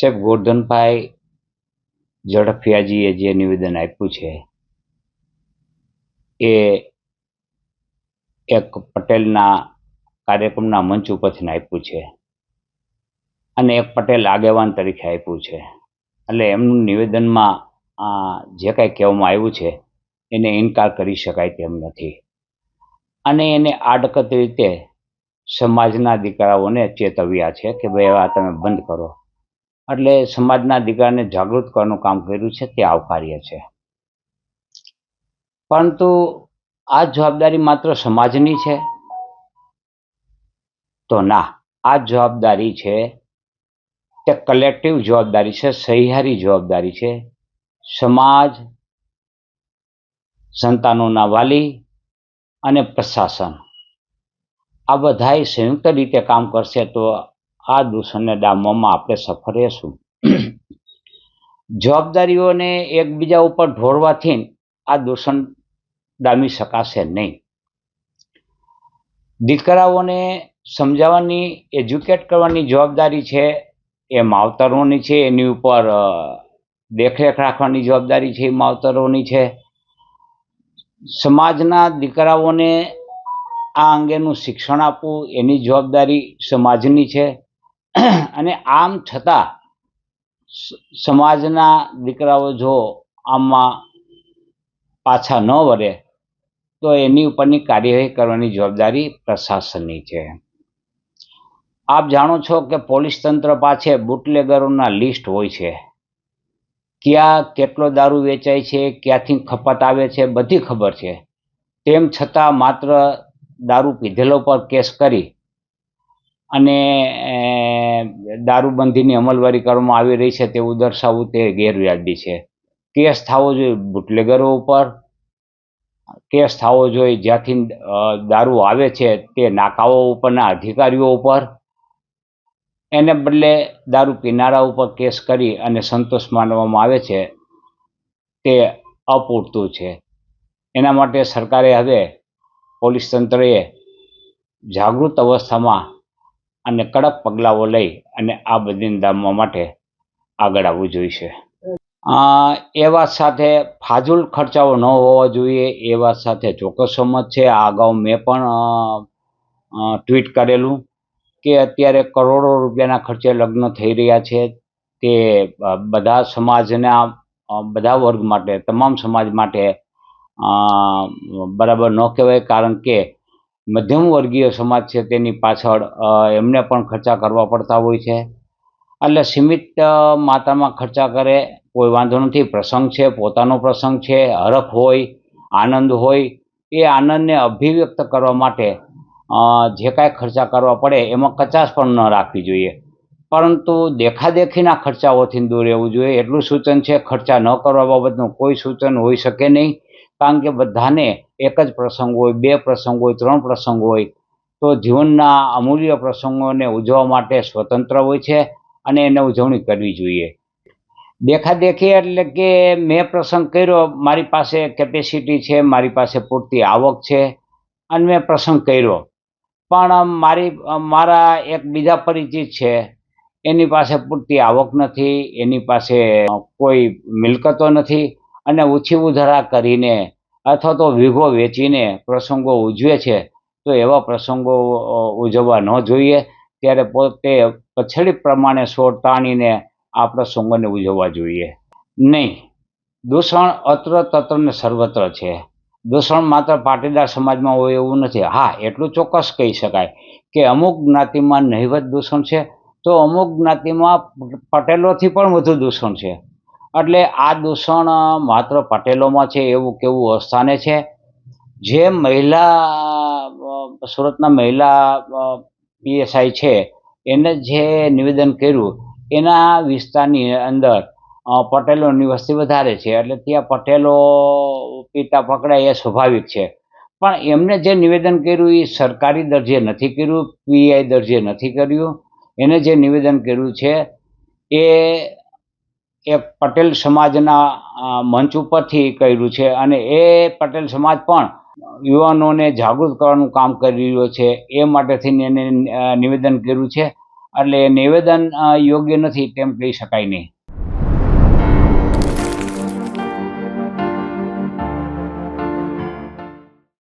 સાહેબ ગોરધનભાઈ ઝડફિયાજીએ જે નિવેદન આપ્યું છે એ એક પટેલના કાર્યક્રમના મંચ ઉપરથી આપ્યું છે અને એક પટેલ આગેવાન તરીકે આપ્યું છે. એટલે એમનું નિવેદનમાં જે કાંઈ કહેવામાં આવ્યું છે એને ઇનકાર કરી શકાય તેમ નથી અને એને આડકતરી રીતે સમાજના દીકરાઓને ચેતવ્યા છે કે ભાઈ આ તમે બંધ કરો. એટલે સમાજના દીકરાને જાગૃત કરવાનું કામ કર્યું છે તે આવકાર્ય છે. પરંતુ આ જવાબદારી માત્ર સમાજની છે તો ના, આ જવાબદારી છે તે કલેક્ટિવ જવાબદારી છે, સહિયારી જવાબદારી છે. સમાજ, સંતાનોના વાલી અને પ્રશાસન આ બધાય સંયુક્ત રીતે કામ કરશે તો આ દૂષણને ડામવામાં આપણે સફળ રહેશું. જવાબદારીઓને એકબીજા ઉપર ઢોળવાથી આ દૂષણ ડામી શકાશે નહીં. દીકરાઓને સમજાવવાની, એજ્યુકેટ કરવાની જવાબદારી છે એ માવતરોની છે, એની ઉપર દેખરેખ રાખવાની જવાબદારી છે એ માવતરોની છે. સમાજના દીકરાઓને આ અંગેનું શિક્ષણ આપવું એની જવાબદારી સમાજની છે. અને આમ છતાં સમાજના દીકરાઓ જો આમાં પાછા ન વળે તો એની ઉપરની કાર્યવાહી કરવાની જવાબદારી પ્રશાસનની છે. આપ જાણો છો કે પોલીસ તંત્ર પાસે બુટલેગરોના લિસ્ટ હોય છે. ક્યાં કેટલો દારૂ વેચાય છે, ક્યાંથી ખપત આવે છે, બધી ખબર છે. તેમ છતાં માત્ર દારૂ પીધેલો પર કેસ કરી અને દારૂબંધીની અમલવારી કરવામાં આવી રહી છે તેવું દર્શાવવું તે ગેરવ્યાજબી છે. કેસ થવો જોઈએ બુટલેગરો ઉપર, કેસ થવો જોઈએ જ્યાંથી દારૂ આવે છે તે નાકાઓ ઉપરના અધિકારીઓ ઉપર. એને બદલે દારૂ પીનારા ઉપર કેસ કરી અને સંતોષ માનવામાં આવે છે તે અપૂરતું છે. એના માટે સરકારે હવે પોલીસ તંત્રએ જાગૃત અવસ્થામાં અને કડક પગલાઓ લઈ અને આ બધીને ડામવા માટે આગળ આવવું જોઈશે. એ વાત સાથે ફાજુલ ખર્ચાઓ ન હોવા જોઈએ એ વાત સાથે ચોક્કસ સંમત છે. આ અગાઉ મેં પણ ટ્વીટ કરેલું કે અત્યારે કરોડો રૂપિયાના ખર્ચે લગ્ન થઈ રહ્યા છે. તે બધા સમાજના બધા વર્ગ માટે, તમામ સમાજ માટે બરાબર ન કહેવાય. કારણ કે મધ્યમ વર્ગીય સમાજ છે તેની પાછળ એમને પણ ખર્ચા કરવા પડતા હોય છે. એટલે સીમિત માત્રામાં ખર્ચા કરે કોઈ વાંધો નથી. પ્રસંગ છે, પોતાનો પ્રસંગ છે, હરખ હોય, આનંદ હોય, એ આનંદને અભિવ્યક્ત કરવા માટે જે કાંઈ ખર્ચા કરવા પડે એમાં કચાશ પણ ન રાખવી જોઈએ. પરંતુ દેખાદેખીના ખર્ચાઓથી દૂર રહેવું જોઈએ એટલું સૂચન છે. ખર્ચા ન કરવા બાબતનું કોઈ સૂચન હોઈ શકે નહીં. કારણ કે બધાને એક જ પ્રસંગ હોય, 2 પ્રસંગ હોય, 3 પ્રસંગ હોય તો જીવનના અમૂલ્ય પ્રસંગોને ઉજવવા માટે સ્વતંત્ર હોય છે અને એને ઉજવણી કરવી જોઈએ. દેખાદેખી એટલે કે મેં પ્રસંગ કર્યો, મારી પાસે કેપેસિટી છે, મારી પાસે પૂરતી આવક છે અને મેં પ્રસંગ કર્યો, પણ મારા એક બીજા પરિચિત છે એની પાસે પૂરતી આવક નથી, એની પાસે કોઈ મિલકતો નથી અને ઓછી ઉધારા કરીને અથવા તો વીઘો વેચીને પ્રસંગો ઉજવે છે. તો એવા પ્રસંગો ઉજવવા ન જોઈએ. ત્યારે પોતે પછડી પ્રમાણે સોળ તાણીને આ પ્રસંગોને ઉજવવા જોઈએ નહીં. દૂષણ અત્ર તત્ર ને સર્વત્ર છે. દૂષણ માત્ર પાટીદાર સમાજમાં હોય એવું નથી. હા, એટલું ચોક્કસ કહી શકાય કે અમુક જ્ઞાતિમાં નહિવત દૂષણ છે તો અમુક જ્ઞાતિમાં પટેલોથી પણ વધુ દૂષણ છે. એટલે આ દૂષણ માત્ર પટેલોમાં છે એવું કેવું અસ્થાને છે. જે સુરતના મહિલા પીએસઆઈ છે એને જે નિવેદન કર્યું એના વિસ્તારની અંદર પટેલોની વસ્તી વધારે છે એટલે ત્યાં પટેલો પીતા પકડાય એ સ્વાભાવિક છે. પણ એમને જે નિવેદન કર્યું એ સરકારી દરજ્જે નથી કર્યું, પીઆઈ દરજ્જે નથી કર્યું. એને જે નિવેદન કર્યું છે એ એક પટેલ સમાજના મંચ ઉપરથી કર્યું છે અને એ પટેલ સમાજ પણ યુવાનોને જાગૃત કરવાનું કામ કરી રહ્યો છે એ માટેથી એને નિવેદન કર્યું છે. એટલે નિવેદન યોગ્ય નથી તેમ કહી શકાય નહીં.